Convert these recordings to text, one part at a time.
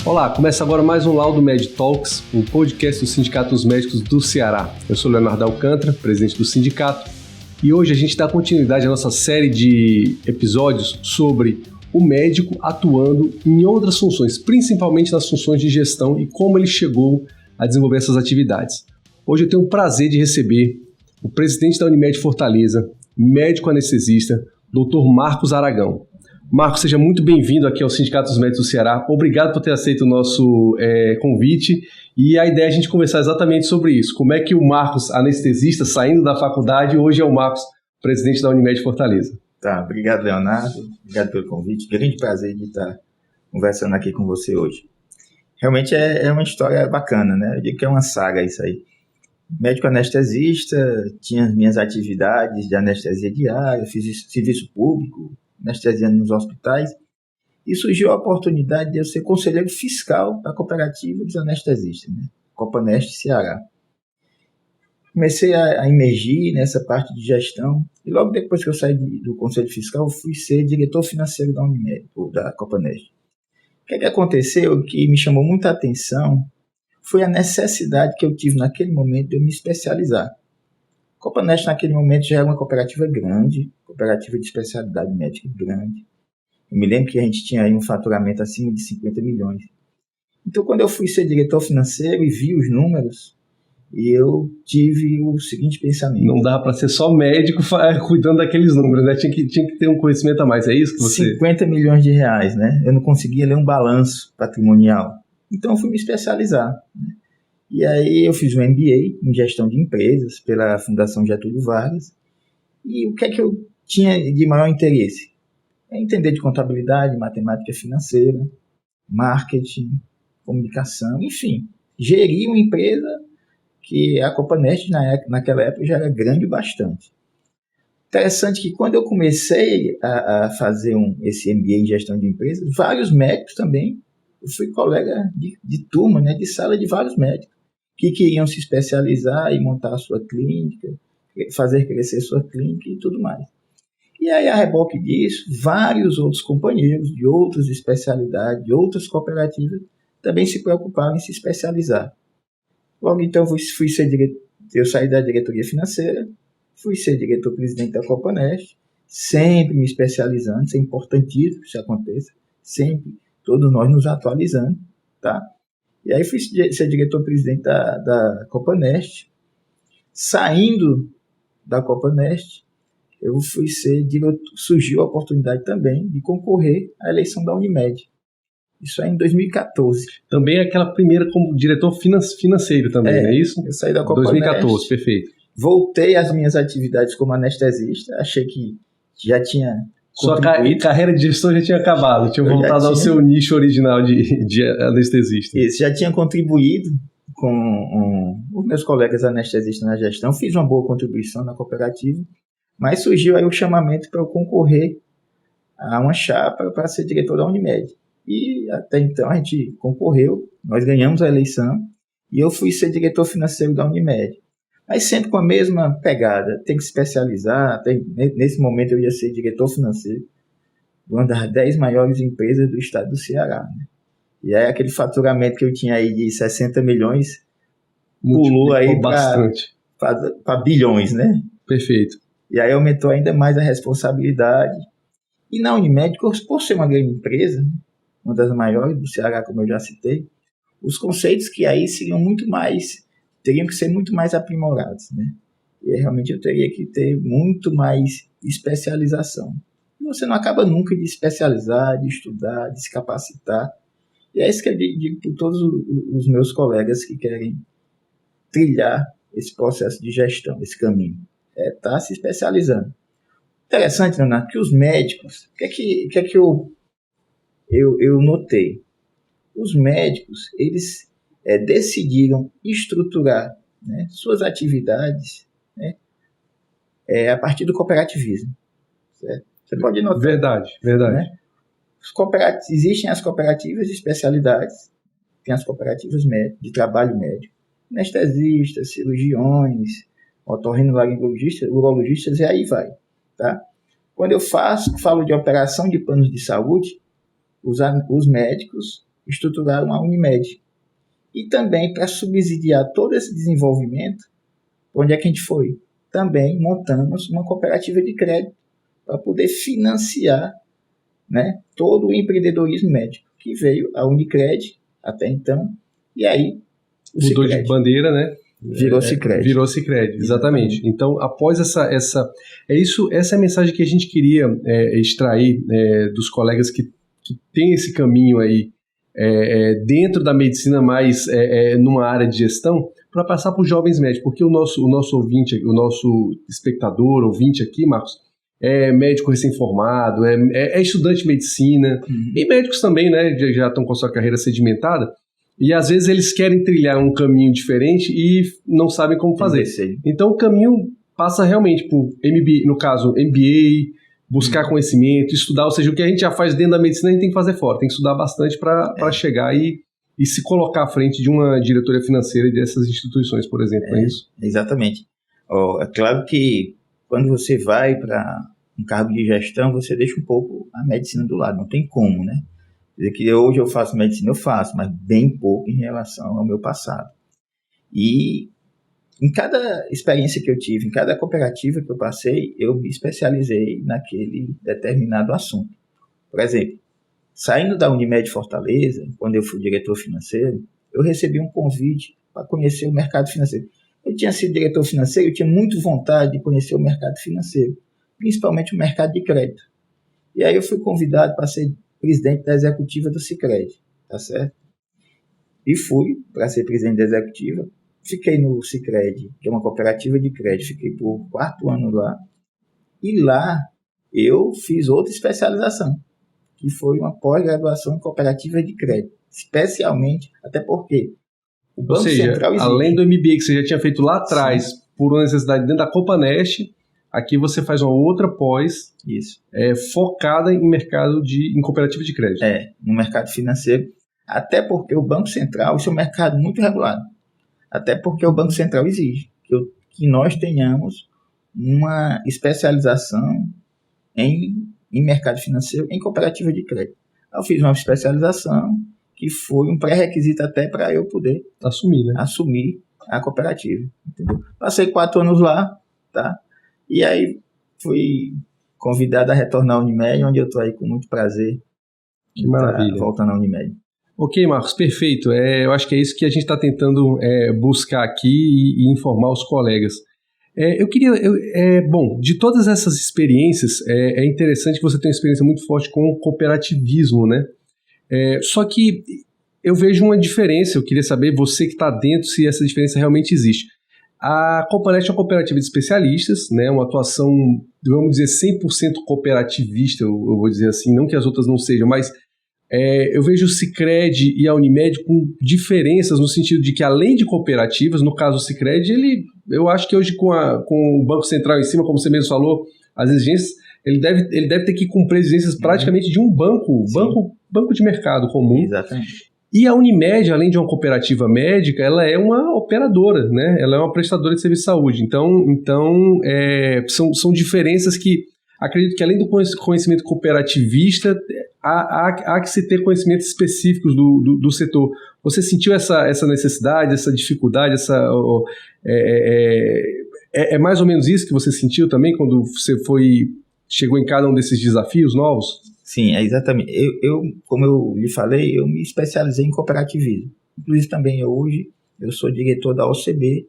Olá, começa agora mais um Laudo Med Talks, um podcast do Sindicato dos Médicos do Ceará. Eu sou Leonardo Alcântara, presidente do sindicato, e hoje a gente dá continuidade à nossa série de episódios sobre o médico atuando em outras funções, principalmente nas funções de gestão e como ele chegou a desenvolver essas atividades. Hoje eu tenho o prazer de receber o presidente da Unimed Fortaleza, médico anestesista, Dr. Marcos Aragão. Marcos, seja muito bem-vindo aqui ao Sindicato dos Médicos do Ceará. Obrigado por ter aceito o nosso convite. E a ideia é a gente conversar exatamente sobre isso. Como é que o Marcos, anestesista, saindo da faculdade, hoje é o Marcos, presidente da Unimed Fortaleza. Tá, obrigado, Leonardo. Obrigado pelo convite. Grande prazer de estar conversando aqui com você hoje. Realmente é uma história bacana, né? Eu digo que é uma saga isso aí. Médico anestesista, tinha as minhas atividades de anestesia diária, fiz serviço público, anestesiando nos hospitais, e surgiu a oportunidade de eu ser conselheiro fiscal da cooperativa dos anestesistas, né? Copanest Ceará. Comecei a emergir nessa parte de gestão, e logo depois que eu saí do conselho fiscal, fui ser diretor financeiro da Unimed, ou da Copanest. O que aconteceu que me chamou muita atenção foi a necessidade que eu tive naquele momento de eu me especializar. A Copanest naquele momento já era uma cooperativa grande, cooperativa de especialidade médica grande. Eu me lembro que a gente tinha aí um faturamento acima de 50 milhões. Então, quando eu fui ser diretor financeiro e vi os números, eu tive o seguinte pensamento. Não dá para ser só médico cuidando daqueles números, né? Tinha que ter um conhecimento a mais, é isso que você... 50 milhões de reais, né? Eu não conseguia ler um balanço patrimonial. Então, eu fui me especializar, né? E aí eu fiz um MBA em gestão de empresas pela Fundação Getúlio Vargas. E o que é que eu tinha de maior interesse? É entender de contabilidade, matemática financeira, marketing, comunicação, enfim. Gerir uma empresa que a Copanest naquela época já era grande bastante. Interessante que quando eu comecei a fazer esse MBA em gestão de empresas, vários médicos também, eu fui colega de turma, né, de sala de vários médicos, que queriam se especializar e montar a sua clínica, fazer crescer sua clínica e tudo mais. E aí, a reboque disso, vários outros companheiros de outras especialidades, de outras cooperativas, também se preocuparam em se especializar. Logo então, eu saí da diretoria financeira, fui ser diretor-presidente da Copanest, sempre me especializando, isso é importantíssimo que isso aconteça, sempre, todos nós nos atualizando, tá? E aí fui ser diretor-presidente da Copanest. Saindo da Copanest, eu fui ser diretor, surgiu a oportunidade também de concorrer à eleição da Unimed. Isso aí em 2014. Também aquela primeira como diretor financeiro também, não é isso? Eu saí da Copanest. 2014, perfeito. Voltei às minhas atividades como anestesista, achei que já tinha... Sua carreira de gestor já tinha acabado, tinha voltado ao seu nicho original de anestesista. Isso, já tinha contribuído com os meus colegas anestesistas na gestão, fiz uma boa contribuição na cooperativa, mas surgiu aí o chamamento para eu concorrer a uma chapa para ser diretor da Unimed. E até então a gente concorreu, nós ganhamos a eleição e eu fui ser diretor financeiro da Unimed. Mas sempre com a mesma pegada, tem que se especializar, nesse momento eu ia ser diretor financeiro de uma das 10 maiores empresas do estado do Ceará, né? E aí aquele faturamento que eu tinha aí de 60 milhões pulou aí para bilhões, né? Perfeito. E aí aumentou ainda mais a responsabilidade. E na Unimed, por ser uma grande empresa, né, uma das maiores do Ceará, como eu já citei, os conceitos que aí teriam que ser muito mais aprimorados, né? E realmente eu teria que ter muito mais especialização. E você não acaba nunca de especializar, de estudar, de se capacitar. E é isso que eu digo para todos os meus colegas que querem trilhar esse processo de gestão, esse caminho. Tá se especializando. Interessante, Leonardo, que os médicos, o que é que eu notei? Os médicos, eles decidiram estruturar, né, suas atividades, né, a partir do cooperativismo. Certo? Você pode notar. Verdade. Né? Existem as cooperativas de especialidades, tem as cooperativas de trabalho médico, anestesistas, cirurgiões, otorrinolaringologistas, urologistas, e aí vai. Tá? Quando eu falo de operação de planos de saúde, os médicos estruturaram a Unimed. E também para subsidiar todo esse desenvolvimento, onde é que a gente foi? Também montamos uma cooperativa de crédito para poder financiar, né, todo o empreendedorismo médico, que veio a Unicred até então, e aí o mudou Sicredi. de bandeira, né? Virou Sicredi. Virou Sicredi, exatamente. Então, após essa é a mensagem que a gente queria extrair dos colegas que têm esse caminho aí dentro da medicina, mais numa área de gestão, para passar para os jovens médicos, porque o nosso ouvinte, o nosso espectador, ouvinte aqui, Marcos, é médico recém-formado, é estudante de medicina, e médicos também, né, já estão com a sua carreira sedimentada, e às vezes eles querem trilhar um caminho diferente e não sabem como fazer. Então o caminho passa realmente por MBA, no caso MBA, buscar conhecimento, estudar, ou seja, o que a gente já faz dentro da medicina a gente tem que fazer fora, tem que estudar bastante para chegar e se colocar à frente de uma diretoria financeira dessas instituições, por exemplo, é isso? Exatamente. É claro que quando você vai para um cargo de gestão, você deixa um pouco a medicina do lado, não tem como, né? Quer dizer que hoje eu faço medicina, eu faço, mas bem pouco em relação ao meu passado. E em cada experiência que eu tive, em cada cooperativa que eu passei, eu me especializei naquele determinado assunto. Por exemplo, saindo da Unimed Fortaleza, quando eu fui diretor financeiro, eu recebi um convite para conhecer o mercado financeiro. Eu tinha sido diretor financeiro, eu tinha muito vontade de conhecer o mercado financeiro, principalmente o mercado de crédito. E aí eu fui convidado para ser presidente da executiva do Sicredi, tá certo? E fui para ser presidente da executiva, fiquei no Sicredi, que é uma cooperativa de crédito, fiquei por 4 anos lá, e lá eu fiz outra especialização, que foi uma pós-graduação em cooperativa de crédito, especialmente, até porque o Banco Central existe. Além do MBA que você já tinha feito lá atrás, sim, por uma necessidade dentro da Copanest, aqui você faz uma outra pós focada em mercado em cooperativa de crédito. No mercado financeiro. Até porque o Banco Central, isso é um mercado muito regulado. Até porque o Banco Central exige que nós tenhamos uma especialização em mercado financeiro, em cooperativa de crédito. Eu fiz uma especialização que foi um pré-requisito até para eu poder assumir a cooperativa. Entendeu? Passei 4 anos lá, tá? E aí fui convidado a retornar à Unimed, onde eu estou aí com muito prazer. Que maravilha. Voltando à Unimed. Ok, Marcos, perfeito. Eu acho que é isso que a gente está tentando buscar aqui e informar os colegas. Eu queria... bom, de todas essas experiências, é interessante que você tenha uma experiência muito forte com o cooperativismo, né? Só que eu vejo uma diferença, eu queria saber, você que está dentro, se essa diferença realmente existe. A Copanest é uma cooperativa de especialistas, né, uma atuação, vamos dizer, 100% cooperativista, eu vou dizer assim, não que as outras não sejam, mas eu vejo o Sicredi e a Unimed com diferenças no sentido de que, além de cooperativas, no caso do Sicredi, eu acho que hoje com o Banco Central em cima, como você mesmo falou, as exigências, ele deve ter que cumprir exigências praticamente de um banco de mercado comum. Exatamente. E a Unimed, além de uma cooperativa médica, ela é uma operadora, né? Ela é uma prestadora de serviço de saúde. Então são diferenças que, acredito que além do conhecimento cooperativista, há que se ter conhecimentos específicos do setor. Você sentiu essa necessidade, essa dificuldade, é mais ou menos isso que você sentiu também quando você chegou em cada um desses desafios novos? Sim, exatamente. Eu, como eu lhe falei, eu me especializei em cooperativismo. Inclusive também hoje eu sou diretor da OCB,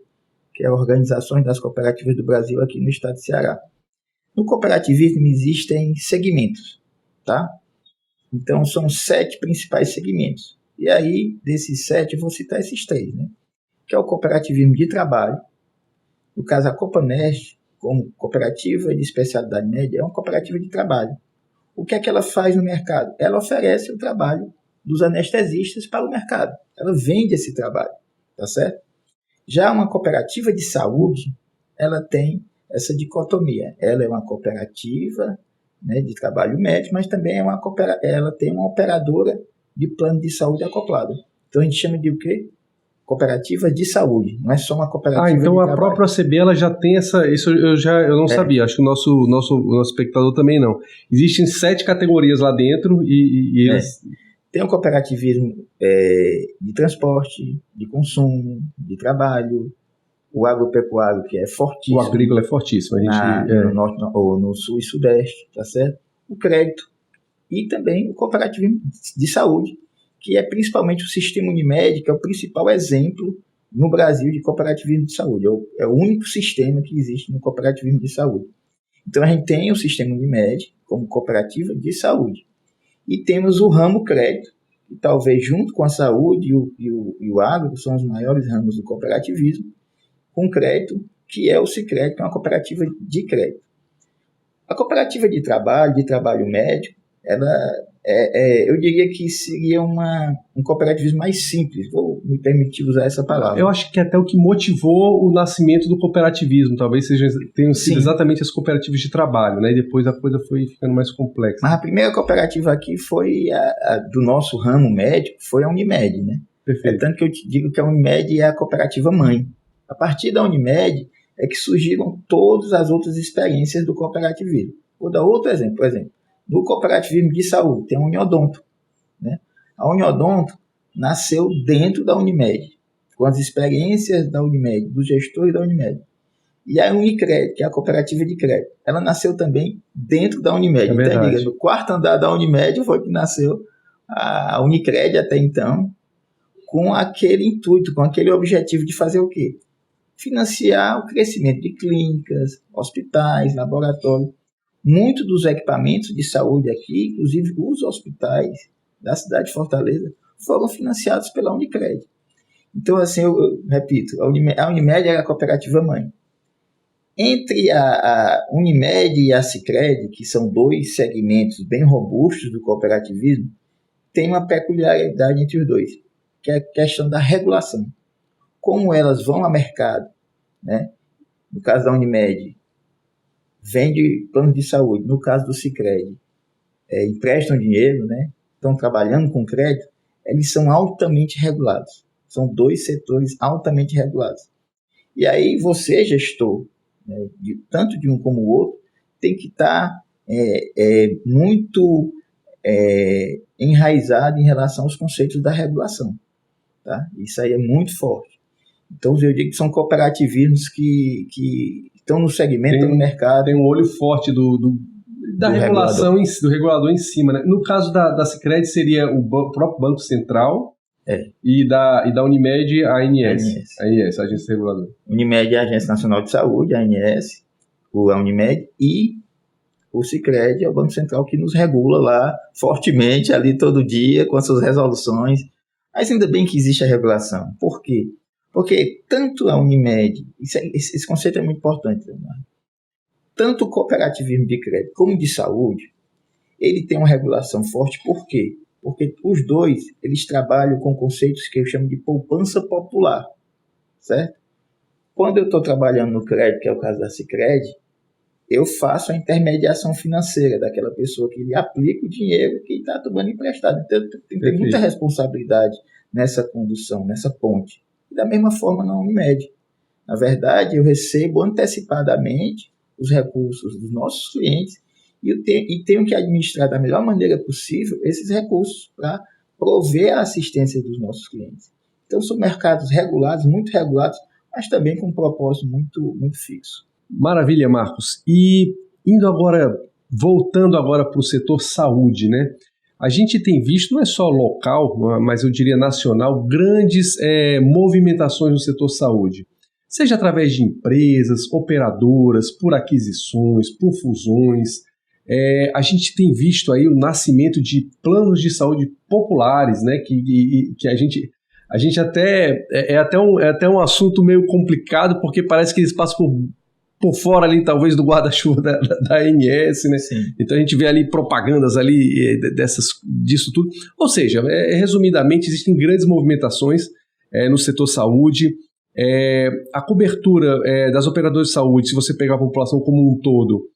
que é a Organização das Cooperativas do Brasil aqui no estado de Ceará. No cooperativismo existem segmentos, tá? Então são 7 principais segmentos. E aí, desses 7, eu vou citar esses 3, né? Que é o cooperativismo de trabalho. No caso, a Copanest, como cooperativa de especialidade média, é uma cooperativa de trabalho. O que é que ela faz no mercado? Ela oferece o trabalho dos anestesistas para o mercado. Ela vende esse trabalho, tá certo? Já uma cooperativa de saúde, ela tem essa dicotomia. Ela é uma cooperativa, né, de trabalho médico, mas também ela tem uma operadora de plano de saúde acoplada. Então a gente chama de o quê? Cooperativa de saúde, não é só uma cooperativa de então a trabalho. própria OCB ela já tem isso eu não sabia, acho que o nosso espectador também não. Existem 7 categorias lá dentro e eles... Tem o cooperativismo de transporte, de consumo, de trabalho, o agropecuário, que é fortíssimo. O agrícola é fortíssimo. No norte ou no sul e sudeste, tá certo? O crédito e também o cooperativismo de saúde, que é principalmente o sistema Unimed, que é o principal exemplo no Brasil de cooperativismo de saúde. É o único sistema que existe no cooperativismo de saúde. Então, a gente tem o sistema Unimed como cooperativa de saúde. E temos o ramo crédito, que talvez junto com a saúde e o agro são os maiores ramos do cooperativismo, com crédito, que é o Sicredi, que é uma cooperativa de crédito. A cooperativa de trabalho médico, ela eu diria que seria um cooperativismo mais simples, vou me permitir usar essa palavra. Eu acho que até o que motivou o nascimento do cooperativismo, talvez tenham sido exatamente as cooperativas de trabalho, né? E depois a coisa foi ficando mais complexa. Mas a primeira cooperativa aqui foi do nosso ramo médico, foi a Unimed, né? Perfeito. Tanto que eu te digo que a Unimed é a cooperativa mãe. A partir da Unimed é que surgiram todas as outras experiências do cooperativismo. Vou dar outro exemplo, por exemplo. No cooperativismo de saúde, tem a Uniodonto. Né? A Uniodonto nasceu dentro da Unimed, com as experiências da Unimed, dos gestores da Unimed. E a Unicred, que é a cooperativa de crédito, ela nasceu também dentro da Unimed. Então, no quarto andar da Unimed foi que nasceu a Unicred até então, com aquele intuito, com aquele objetivo de fazer o quê? Financiar o crescimento de clínicas, hospitais, laboratórios. Muitos dos equipamentos de saúde aqui, inclusive os hospitais da cidade de Fortaleza, foram financiados pela Unicred. Então, assim, eu repito, a Unimed é a cooperativa mãe. Entre a Unimed e a Sicredi, que são dois segmentos bem robustos do cooperativismo, tem uma peculiaridade entre os dois, que é a questão da regulação. Como elas vão ao mercado, né? No caso da Unimed, vende planos de saúde. No caso do Sicredi, emprestam dinheiro, né? Estão trabalhando com crédito, eles são altamente regulados. São dois setores altamente regulados. E aí você, gestor, né, tanto de um como o outro, tem que estar muito enraizado em relação aos conceitos da regulação. Tá? Isso aí é muito forte. Então, eu digo que são cooperativismos que estão no segmento, no mercado. Tem um olho forte da regulação, do regulador em cima. Né? No caso da Sicredi, seria o próprio Banco Central e da Unimed, a ANS. A ANS, a Agência Reguladora. Unimed é a Agência Nacional de Saúde, a ANS, a Unimed, e o Sicredi é o Banco Central que nos regula lá fortemente, ali todo dia, com as suas resoluções. Mas ainda bem que existe a regulação. Por quê? Porque tanto a Unimed, esse conceito é muito importante, Leonardo, tanto o cooperativismo de crédito como de saúde, ele tem uma regulação forte. Por quê? Porque os dois, eles trabalham com conceitos que eu chamo de poupança popular, certo? Quando eu estou trabalhando no crédito, que é o caso da Sicredi, eu faço a intermediação financeira daquela pessoa que lhe aplica o dinheiro que está tomando emprestado. Então, tem que ter muita responsabilidade nessa condução, nessa ponte. E da mesma forma na Unimed. Na verdade, eu recebo antecipadamente os recursos dos nossos clientes e tenho que administrar da melhor maneira possível esses recursos para prover a assistência dos nossos clientes. Então, são mercados regulados, muito regulados, mas também com um propósito muito, muito fixo. Maravilha, Marcos. E voltando agora para o setor saúde, né? A gente tem visto, não é só local, mas eu diria nacional, grandes movimentações no setor saúde. Seja através de empresas, operadoras, por aquisições, por fusões. A gente tem visto aí o nascimento de planos de saúde populares, né? Que a gente até é até um assunto meio complicado, porque parece que eles passam por fora ali, talvez, do guarda-chuva da ANS, né? Sim. Então a gente vê ali propagandas ali disso tudo. Ou seja, resumidamente, existem grandes movimentações no setor saúde. A cobertura das operadoras de saúde, se você pegar a população como um todo,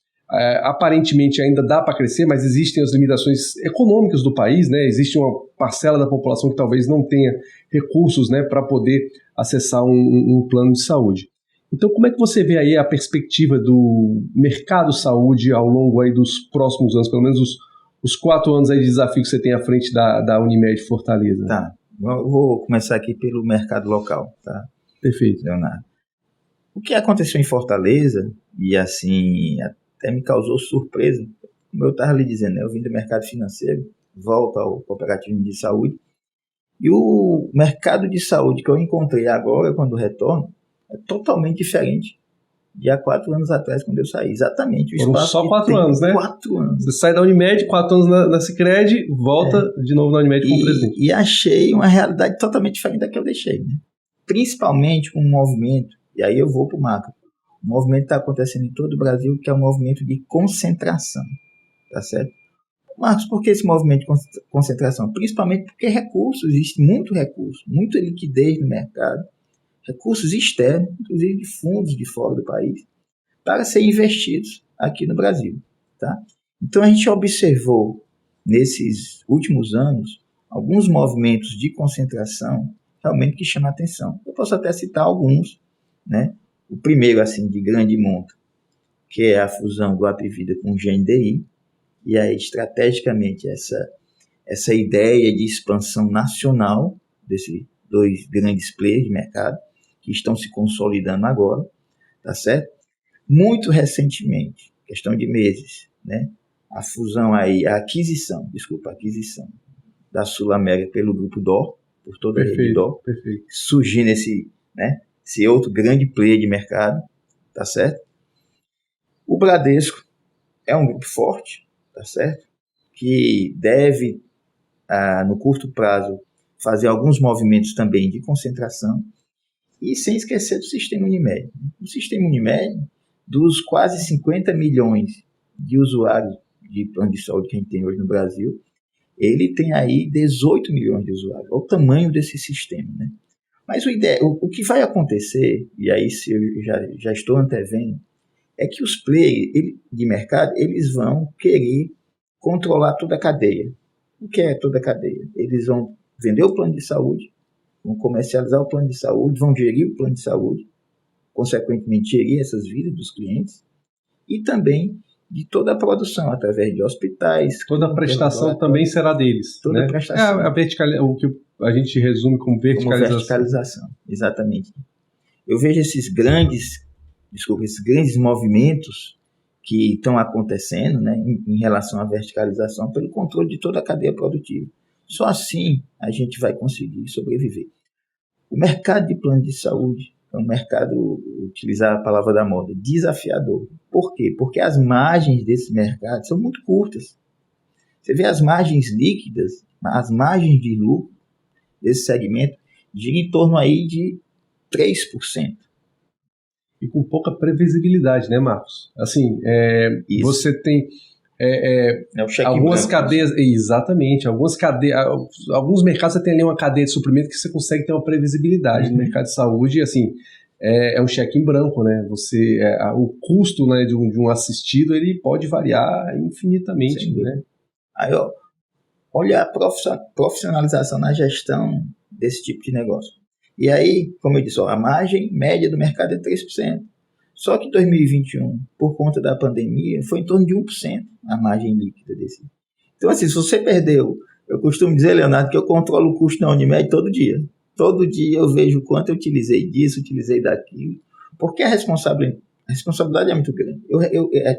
aparentemente ainda dá para crescer, mas existem as limitações econômicas do país, né? Existe uma parcela da população que talvez não tenha recursos, né, para poder acessar um plano de saúde. Então, como é que você vê aí a perspectiva do mercado saúde ao longo aí dos próximos anos, pelo menos os 4 anos aí de desafio que você tem à frente da Unimed Fortaleza? Tá, eu vou começar aqui pelo mercado local, tá? Perfeito. Leonardo. O que aconteceu em Fortaleza, e assim, até me causou surpresa, como eu estava lhe dizendo, né? Eu vim do mercado financeiro, volto ao cooperativo de saúde, e o mercado de saúde que eu encontrei agora, quando retorno, é totalmente diferente de há 4 anos atrás, quando eu saí. Exatamente. Foram só 4 anos, né? 4 anos. Você sai da Unimed, 4 anos na Sicredi, volta de novo na Unimed como presidente. E achei uma realidade totalmente diferente da que eu deixei, né? Principalmente com um movimento, e aí eu vou para o macro. O movimento está acontecendo em todo o Brasil, que é um movimento de concentração, tá certo? Marcos, por que esse movimento de concentração? Principalmente porque existe muito recurso, muita liquidez no mercado, recursos externos, inclusive de fundos de fora do país, para serem investidos aqui no Brasil, tá? Então a gente observou nesses últimos anos alguns movimentos de concentração realmente que chamam a atenção. Eu posso até citar alguns, né? O primeiro, assim, de grande monta, que é a fusão do Apvida com o GNDI, e aí, estrategicamente, essa ideia de expansão nacional desses 2 grandes players de mercado, que estão se consolidando agora, tá certo? Muito recentemente, questão de meses, né? A fusão aí, a aquisição da Sul América pelo Grupo DOR, por toda a rede DOR, surgindo esse outro grande player de mercado, tá certo? O Bradesco é um grupo forte, tá certo? Que deve, no curto prazo, fazer alguns movimentos também de concentração, e sem esquecer do Sistema Unimed. O Sistema Unimed, dos quase 50 milhões de usuários de plano de saúde que a gente tem hoje no Brasil, ele tem aí 18 milhões de usuários. Olha o tamanho desse sistema, né? Mas o que vai acontecer, e aí se eu já estou antevendo, é que os players de mercado, eles vão querer controlar toda a cadeia. O que é toda a cadeia? Eles vão vender o plano de saúde, vão comercializar o plano de saúde, vão gerir o plano de saúde, consequentemente gerir essas vidas dos clientes, e também de toda a produção, através de hospitais. Toda a prestação também será deles. Toda né? a prestação. O que a gente resume como verticalização. Como verticalização, exatamente. Eu vejo esses grandes movimentos que estão acontecendo, né, em relação à verticalização pelo controle de toda a cadeia produtiva. Só assim a gente vai conseguir sobreviver. O mercado de plano de saúde é um mercado, utilizar a palavra da moda, desafiador. Por quê? Porque as margens desse mercado são muito curtas. Você vê as margens líquidas, as margens de lucro desse segmento giram em torno aí de 3%. E com pouca previsibilidade, né, Marcos? Assim, você tem algumas cadeias, exatamente, alguns mercados você tem ali uma cadeia de suprimento que você consegue ter uma previsibilidade. No mercado de saúde, assim, é um cheque em branco, né? O custo, né, de um assistido, ele pode variar infinitamente, né? Aí, olha a profissionalização na gestão desse tipo de negócio. E aí, como eu disse, a margem média do mercado é 3%. Só que em 2021, por conta da pandemia, foi em torno de 1% a margem líquida desse. Então, assim, se você perdeu, eu costumo dizer, Leonardo, que eu controlo o custo da Unimed todo dia. Todo dia eu vejo o quanto eu utilizei disso, utilizei daquilo, porque a responsabilidade é muito grande.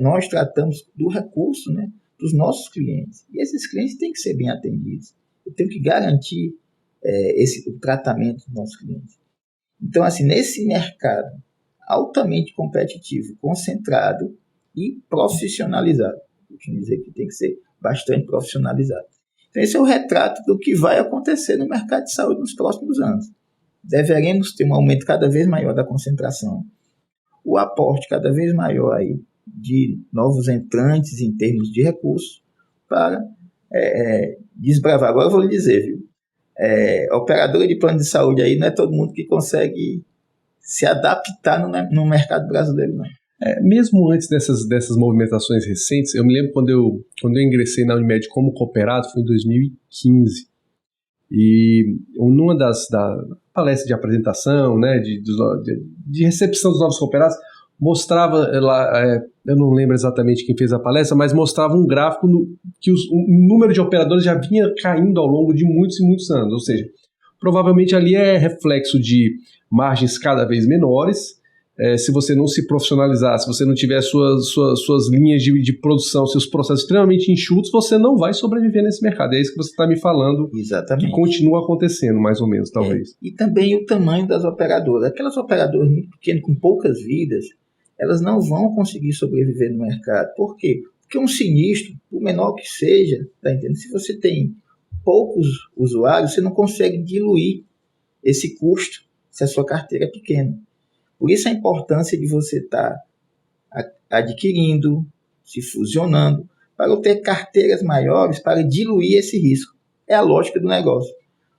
Nós tratamos do recurso, né, dos nossos clientes. E esses clientes têm que ser bem atendidos. Eu tenho que garantir o tratamento dos nossos clientes. Então, assim, nesse mercado altamente competitivo, concentrado e profissionalizado, eu quero dizer que tem que ser bastante profissionalizado. Então, esse é o retrato do que vai acontecer no mercado de saúde nos próximos anos. Deveremos ter um aumento cada vez maior da concentração, o aporte cada vez maior aí de novos entrantes em termos de recursos para desbravar. Agora eu vou lhe dizer, viu? Operadora de plano de saúde aí não é todo mundo que consegue se adaptar no mercado brasileiro, não. Mesmo antes dessas movimentações recentes, eu me lembro quando eu ingressei na Unimed como cooperado, foi em 2015. E numa da palestra de apresentação, né, de recepção dos novos cooperados, mostrava lá, eu não lembro exatamente quem fez a palestra, mas mostrava um gráfico que o número de operadores já vinha caindo ao longo de muitos e muitos anos, ou seja, provavelmente ali é reflexo de margens cada vez menores. Se você não se profissionalizar, se você não tiver suas linhas de produção, seus processos extremamente enxutos, você não vai sobreviver nesse mercado. É isso que você está me falando. Exatamente. Que continua acontecendo, mais ou menos, talvez. E também o tamanho das operadoras. Aquelas operadoras muito pequenas, com poucas vidas, elas não vão conseguir sobreviver no mercado. Por quê? Porque um sinistro, por menor que seja, tá entendendo? Se você tem poucos usuários, você não consegue diluir esse custo se a sua carteira é pequena. Por isso a importância de você estar adquirindo, se fusionando, para ter carteiras maiores, para diluir esse risco. É a lógica do negócio.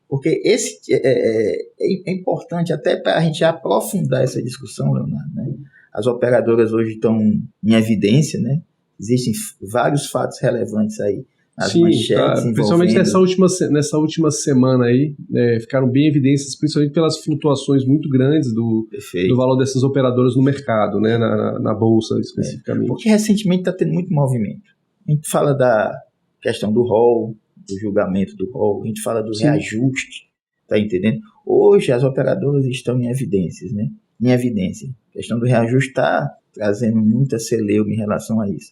Porque é importante até para a gente aprofundar essa discussão, Leonardo, né? As operadoras hoje estão em evidência, né? Existem vários fatos relevantes aí. As manchetes principalmente nessa última semana aí, ficaram bem evidências, principalmente pelas flutuações muito grandes do valor dessas operadoras no mercado, né? Na bolsa especificamente. Porque recentemente está tendo muito movimento. A gente fala da questão do rol, do julgamento do rol, a gente fala do reajuste, tá entendendo? Hoje as operadoras estão em evidências, né? Em evidência. A questão do reajuste está trazendo muita celeuma em relação a isso.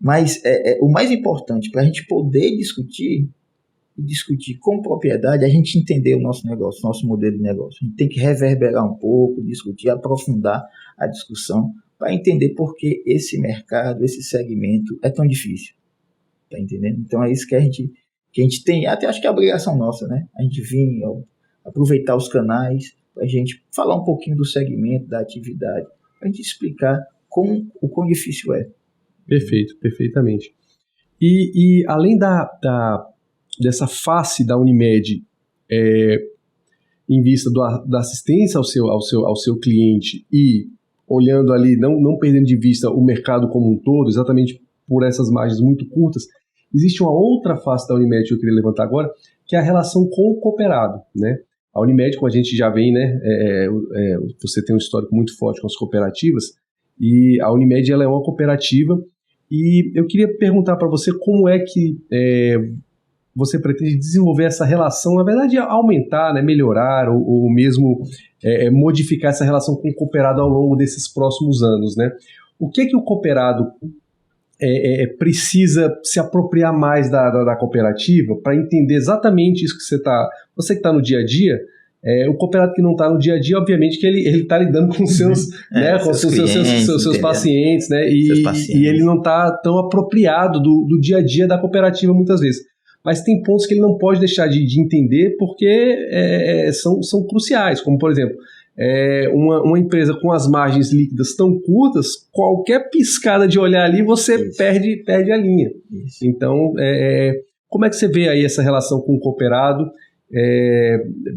Mas o mais importante para a gente poder discutir com propriedade, é a gente entender o nosso negócio, nosso modelo de negócio. A gente tem que reverberar um pouco, discutir, aprofundar a discussão para entender por que esse mercado, esse segmento é tão difícil. Tá entendendo? Então é isso que a gente tem, até acho que é a obrigação nossa, né? A gente vir aproveitar os canais para a gente falar um pouquinho do segmento, da atividade, para a gente explicar o quão difícil é. Perfeito, perfeitamente. E além dessa face da Unimed em vista da assistência ao seu cliente e olhando ali, não perdendo de vista o mercado como um todo, exatamente por essas margens muito curtas, existe uma outra face da Unimed que eu queria levantar agora, que é a relação com o cooperado, né? A Unimed, como a gente já vem, né, você tem um histórico muito forte com as cooperativas, e a Unimed ela é uma cooperativa, e eu queria perguntar para você como é que você pretende desenvolver essa relação, na verdade aumentar, né, melhorar ou mesmo modificar essa relação com o cooperado ao longo desses próximos anos, né? O que o cooperado precisa se apropriar mais da cooperativa para entender exatamente isso que você que está no dia a dia, o cooperado que não está no dia a dia, obviamente que ele está lidando com seus, né, com seus pacientes, né, e ele não está tão apropriado do dia a dia da cooperativa muitas vezes. Mas tem pontos que ele não pode deixar de entender porque são cruciais, como por exemplo, uma empresa com as margens líquidas tão curtas, qualquer piscada de olhar ali você perde a linha. Isso. Então, como é que você vê aí essa relação com o cooperado,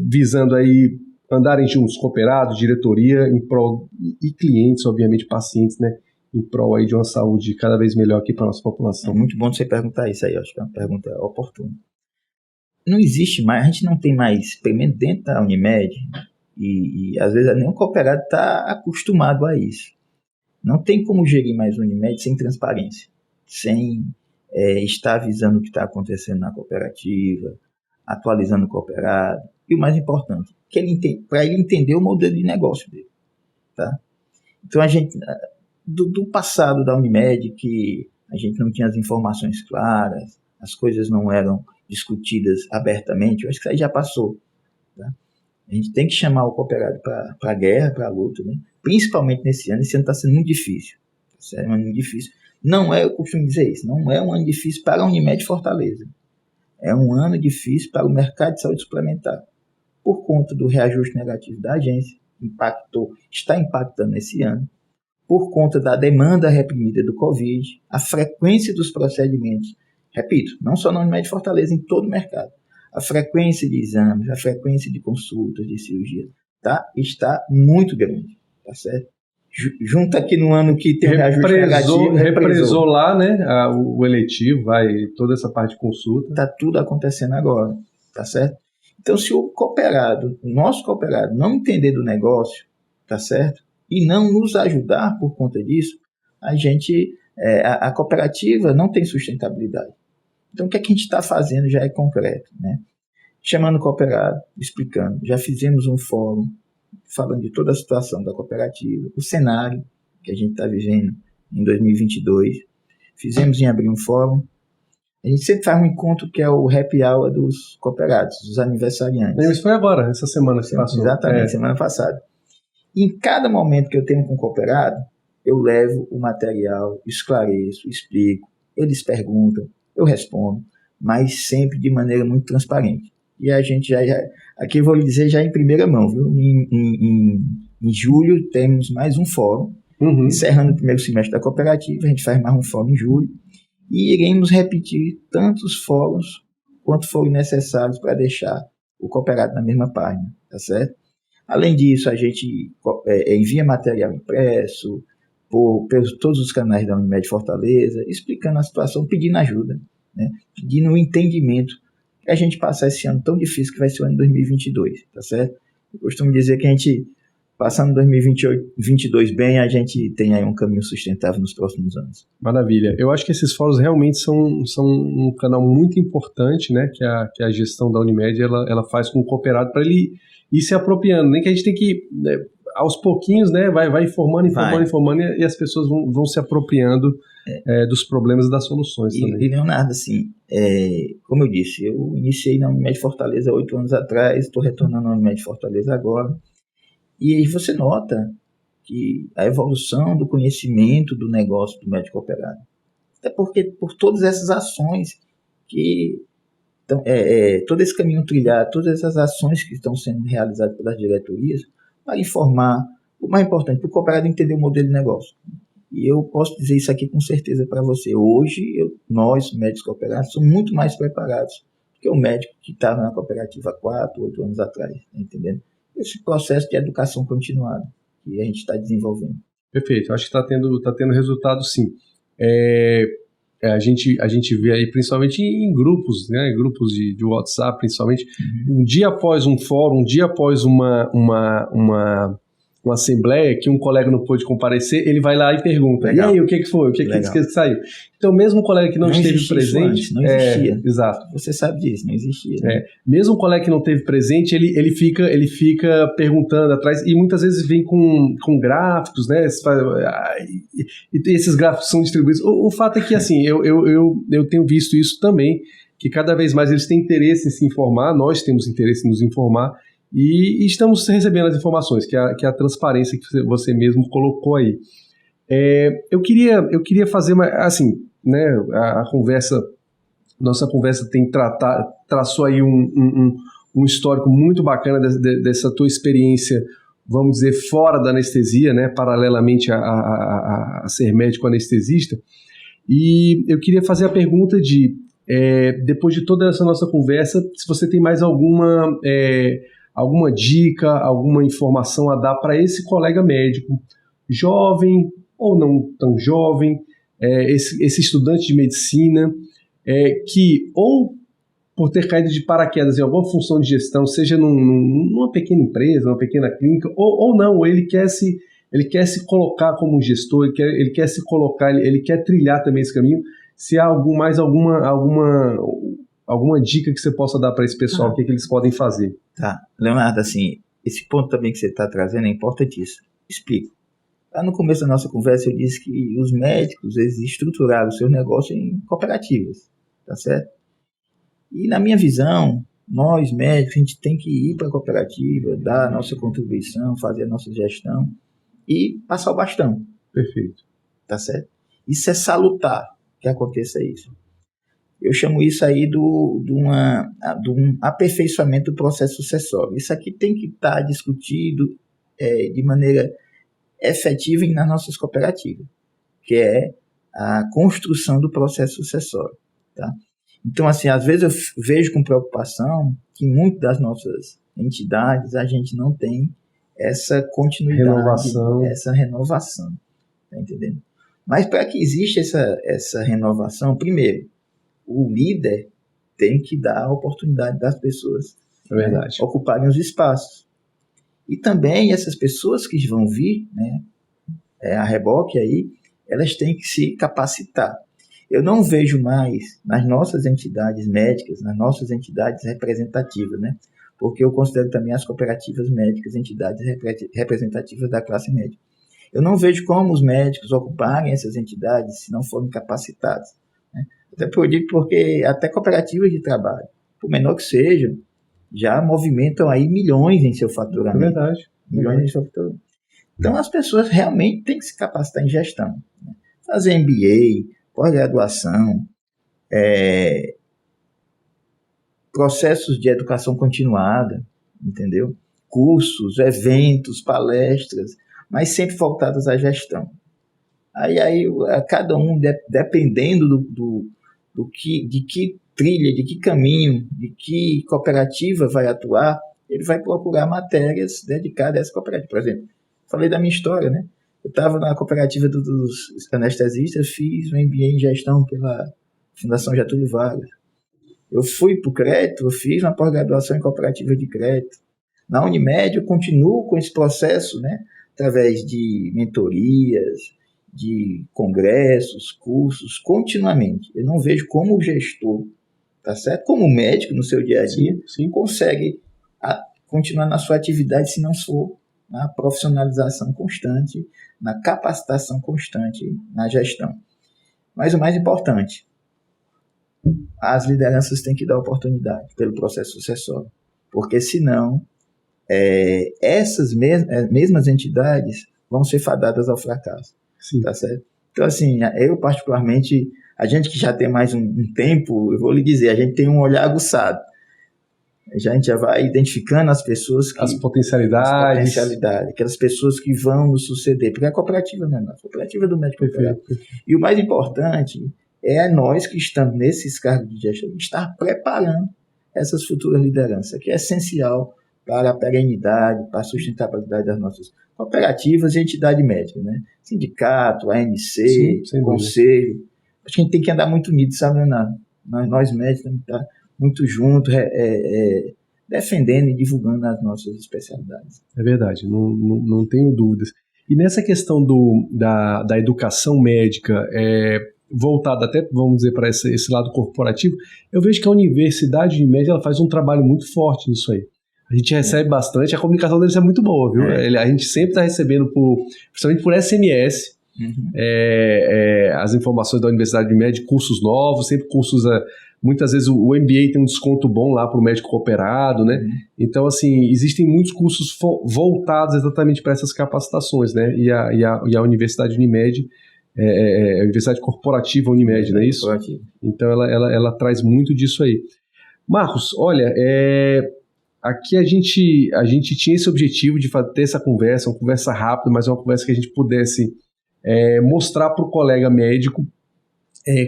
visando aí andarem juntos, cooperado, diretoria, em prol, e clientes, obviamente pacientes, né, em prol aí de uma saúde cada vez melhor aqui para a nossa população? É muito bom você perguntar isso aí, acho que é uma pergunta oportuna. Não existe mais, a gente não tem mais, pelo menos dentro da Unimed, e às vezes nem o cooperado está acostumado a isso. Não tem como gerir mais o Unimed sem transparência, sem estar avisando o que está acontecendo na cooperativa, atualizando o cooperado, e o mais importante, para ele entender o modelo de negócio dele. Tá? Então, a gente, do passado da Unimed, que a gente não tinha as informações claras, as coisas não eram discutidas abertamente, eu acho que isso aí já passou. Tá? A gente tem que chamar o cooperado para a guerra, para a luta, né? Principalmente nesse ano. Esse ano está sendo muito difícil. É um ano muito difícil. Eu costumo dizer isso, não é um ano difícil para a Unimed Fortaleza. É um ano difícil para o mercado de saúde suplementar. Por conta do reajuste negativo da agência, está impactando esse ano. Por conta da demanda reprimida do Covid, a frequência dos procedimentos, repito, não só na Unimed Fortaleza, em todo o mercado. A frequência de exames, a frequência de consultas, de cirurgias, está muito grande, tá certo? Junto aqui no ano que tem um reajuste negativo, represou lá, né, o eletivo, toda essa parte de consulta. Está tudo acontecendo agora, tá certo? Então, se o nosso cooperado, não entender do negócio, tá certo? e não nos ajudar por conta disso, a cooperativa não tem sustentabilidade. Então, o que a gente está fazendo já é concreto, né? Chamando o cooperado, explicando. Já fizemos um fórum falando de toda a situação da cooperativa, o cenário que a gente está vivendo em 2022. Fizemos em abril um fórum. A gente sempre faz um encontro que é o happy hour dos cooperados, dos aniversariantes. Isso foi agora, essa semana que passou. Exatamente, semana passada. E em cada momento que eu tenho com o cooperado, eu levo o material, esclareço, explico, eles perguntam, eu respondo, mas sempre de maneira muito transparente. E a gente aqui eu vou lhe dizer já em primeira mão, viu? Em julho temos mais um fórum, encerrando o primeiro semestre da cooperativa, a gente faz mais um fórum em julho, e iremos repetir tantos fóruns quanto forem necessários para deixar o cooperado na mesma página, tá certo? Além disso, a gente envia material impresso por todos os canais da Unimed Fortaleza, explicando a situação, pedindo ajuda, né? Pedindo um entendimento que a gente passar esse ano tão difícil que vai ser o ano 2022, tá certo? Eu costumo dizer que a gente, passando 2022 bem, a gente tem aí um caminho sustentável nos próximos anos. Maravilha. Eu acho que esses fóruns realmente são um canal muito importante, né, que a gestão da Unimed ela faz com o cooperado para ele ir se apropriando. Nem que a gente tem que, aos pouquinhos, né, vai informando, e as pessoas vão se apropriando dos problemas e das soluções também. E Leonardo, assim, como eu disse, eu iniciei na Unimed Fortaleza 8 anos atrás, estou retornando à Unimed Fortaleza agora, e aí você nota que a evolução do conhecimento do negócio do médico cooperado, até porque por todas essas ações que todo esse caminho trilhado, todas essas ações que estão sendo realizadas pelas diretorias para informar, o mais importante, para o cooperado entender o modelo de negócio. E eu posso dizer isso aqui com certeza para você. Hoje, nós, médicos cooperados, somos muito mais preparados do que o médico que estava na cooperativa 4, 8 anos atrás, tá entendendo? Esse processo de educação continuada que a gente está desenvolvendo. Perfeito, acho que está tendo resultado sim. A gente vê aí principalmente em grupos, né, grupos de WhatsApp principalmente, um dia após um fórum, um dia após uma assembleia que um colega não pôde comparecer, ele vai lá e pergunta, legal. E aí, o que foi? O que saiu? Então, mesmo um colega que não esteve presente... Não existia. Exato. Você sabe disso, não existia. Né? Mesmo um colega que não esteve presente, ele fica perguntando atrás, e muitas vezes vem com gráficos, né? E esses gráficos são distribuídos. O fato é que, assim, eu tenho visto isso também, que cada vez mais eles têm interesse em se informar, nós temos interesse em nos informar, e estamos recebendo as informações, que é a transparência que você mesmo colocou aí. Eu queria fazer, assim, né, nossa conversa traçou aí um histórico muito bacana dessa tua experiência, vamos dizer, fora da anestesia, né, paralelamente a ser médico anestesista, e eu queria fazer a pergunta depois de toda essa nossa conversa, se você tem mais alguma dica, alguma informação a dar para esse colega médico, jovem ou não tão jovem, esse estudante de medicina, que ou por ter caído de paraquedas em alguma função de gestão, seja numa pequena empresa, uma pequena clínica, ou não, ele quer se colocar como gestor, ele quer se colocar, ele quer trilhar também esse caminho, se há alguma dica que você possa dar para esse pessoal, o que eles podem fazer. Tá, Leonardo, assim, esse ponto também que você está trazendo é importantíssimo. Explico. Lá no começo da nossa conversa eu disse que os médicos, eles estruturaram o seu negócio em cooperativas, tá certo? E na minha visão, nós médicos, a gente tem que ir para a cooperativa, dar a nossa contribuição, fazer a nossa gestão e passar o bastão. Perfeito. Tá certo? Isso é salutar que aconteça isso. Eu chamo isso aí de um aperfeiçoamento do processo sucessório. Isso aqui tem que estar discutido de maneira efetiva nas nossas cooperativas, que é a construção do processo sucessório. Tá? Então, assim, às vezes eu vejo com preocupação que muitas das nossas entidades a gente não tem essa continuidade, essa renovação. Tá entendendo? Mas para que exista essa renovação, primeiro, o líder tem que dar a oportunidade das pessoas ocuparem os espaços. E também essas pessoas que vão vir, né, a reboque aí, elas têm que se capacitar. Eu não vejo mais nas nossas entidades médicas, nas nossas entidades representativas, né? Porque eu considero também as cooperativas médicas entidades representativas da classe médica. Eu não vejo como os médicos ocuparem essas entidades se não forem capacitados, né? Até porque até cooperativas de trabalho, por menor que sejam, já movimentam aí milhões em seu faturamento. É verdade. Milhões em seu faturamento. Então, as pessoas realmente têm que se capacitar em gestão, né? Fazer MBA, pós-graduação, processos de educação continuada, entendeu? Cursos, eventos, palestras, mas sempre voltados à gestão. Aí cada um, dependendo de que trilha, de que caminho, de que cooperativa vai atuar, ele vai procurar matérias dedicadas a essa cooperativa. Por exemplo, falei da minha história, né? Eu estava na cooperativa dos anestesistas, fiz um MBA em gestão pela Fundação Getúlio Vargas. Eu fui para o crédito, eu fiz uma pós-graduação em cooperativa de crédito. Na Unimed, eu continuo com esse processo, né? Através de mentorias, de congressos, cursos, continuamente. Eu não vejo como o gestor, tá certo? Como o médico no seu dia a dia, sim, consegue continuar na sua atividade se não for na profissionalização constante, na capacitação constante na gestão. Mas o mais importante, as lideranças têm que dar oportunidade pelo processo sucessório, porque senão essas mesmas entidades vão ser fadadas ao fracasso. Sim. Tá certo? Então, assim, eu particularmente, a gente que já tem mais um tempo, eu vou lhe dizer, a gente tem um olhar aguçado. A gente já vai identificando as pessoas que... As potencialidades. Aquelas pessoas que vão nos suceder. Porque a cooperativa não é a cooperativa do médico cooperado. E o mais importante é nós que estamos nesses cargos de gestão, estar preparando essas futuras lideranças, que é essencial para a perenidade, para a sustentabilidade das nossas cooperativas e entidade médica, né? Sindicato, ANC, sim, conselho. Acho que a gente tem que andar muito unido, sabe, Leonardo? Nós médicos temos que estar muito juntos, defendendo e divulgando as nossas especialidades. É verdade, não tenho dúvidas. E nessa questão da educação médica, voltada até, vamos dizer, para esse lado corporativo, eu vejo que a Universidade de Unimed ela faz um trabalho muito forte nisso aí. A gente recebe bastante, a comunicação deles é muito boa, viu? A gente sempre está recebendo, principalmente por SMS, as informações da Universidade de Unimed, cursos novos, sempre cursos... Muitas vezes o MBA tem um desconto bom lá para o médico cooperado, né? Então, assim, existem muitos cursos voltados exatamente para essas capacitações, né? E a Universidade Unimed, a Universidade Corporativa Unimed, não é isso? Então, ela traz muito disso aí. Marcos, olha, aqui a gente tinha esse objetivo de ter essa conversa, uma conversa rápida, mas uma conversa que a gente pudesse mostrar para o colega médico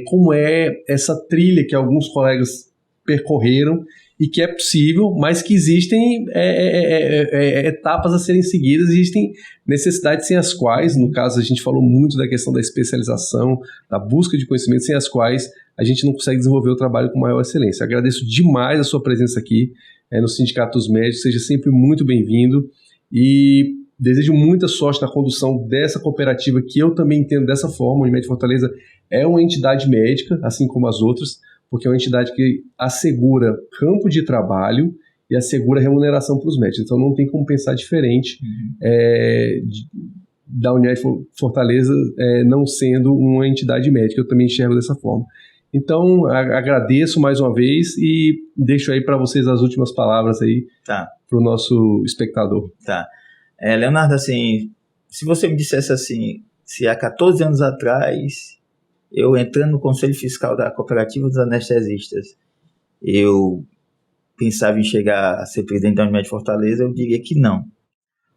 como é essa trilha que alguns colegas percorreram e que é possível, mas que existem etapas a serem seguidas, existem necessidades sem as quais, no caso a gente falou muito da questão da especialização, da busca de conhecimento, sem as quais a gente não consegue desenvolver o trabalho com maior excelência. Agradeço demais a sua presença aqui no Sindicato dos Médicos, seja sempre muito bem-vindo e desejo muita sorte na condução dessa cooperativa que eu também entendo dessa forma. A Unimed Fortaleza é uma entidade médica, assim como as outras, porque é uma entidade que assegura campo de trabalho e assegura remuneração para os médicos. Então não tem como pensar diferente da Unimed Fortaleza não sendo uma entidade médica. Eu também enxergo dessa forma. Então agradeço mais uma vez e deixo aí para vocês as últimas palavras aí para o nosso espectador. Tá. Leonardo, assim, se você me dissesse assim, se há 14 anos atrás, eu entrando no Conselho Fiscal da Cooperativa dos Anestesistas, eu pensava em chegar a ser presidente da Unimed Fortaleza, eu diria que não.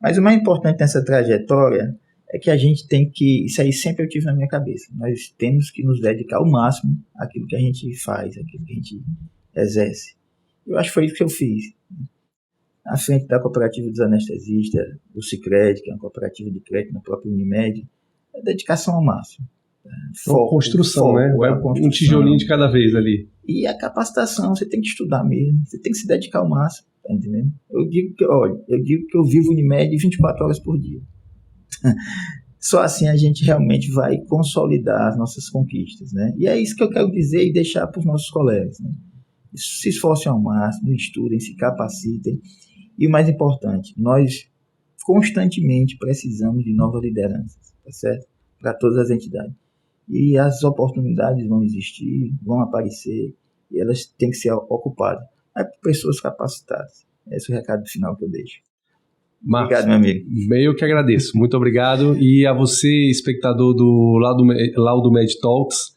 Mas o mais importante nessa trajetória é que a gente tem que, isso aí sempre eu tive na minha cabeça, nós temos que nos dedicar ao máximo àquilo que a gente faz, àquilo que a gente exerce. Eu acho que foi isso que eu fiz. À frente da Cooperativa dos Anestesistas, do Sicredi, que é uma cooperativa de crédito na própria Unimed, é dedicação ao máximo. Uma construção, né? Vai um tijolinho de cada vez ali. E a capacitação, você tem que estudar mesmo, você tem que se dedicar ao máximo, tá entendendo? Eu digo que eu vivo Unimed 24 horas por dia. Só assim a gente realmente vai consolidar as nossas conquistas, né? E é isso que eu quero dizer e deixar para os nossos colegas, né? Se esforcem ao máximo, estudem, se capacitem. E o mais importante, nós constantemente precisamos de novas lideranças, tá certo? Para todas as entidades. E as oportunidades vão existir, vão aparecer, e elas têm que ser ocupadas. É por pessoas capacitadas. Esse é o recado final que eu deixo. Marcos, obrigado, meu amigo. Eu que agradeço. Muito obrigado. E a você, espectador do Laudo Med Talks,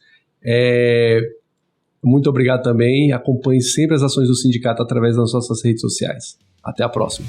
muito obrigado também. Acompanhe sempre as ações do sindicato através das nossas redes sociais. Até a próxima.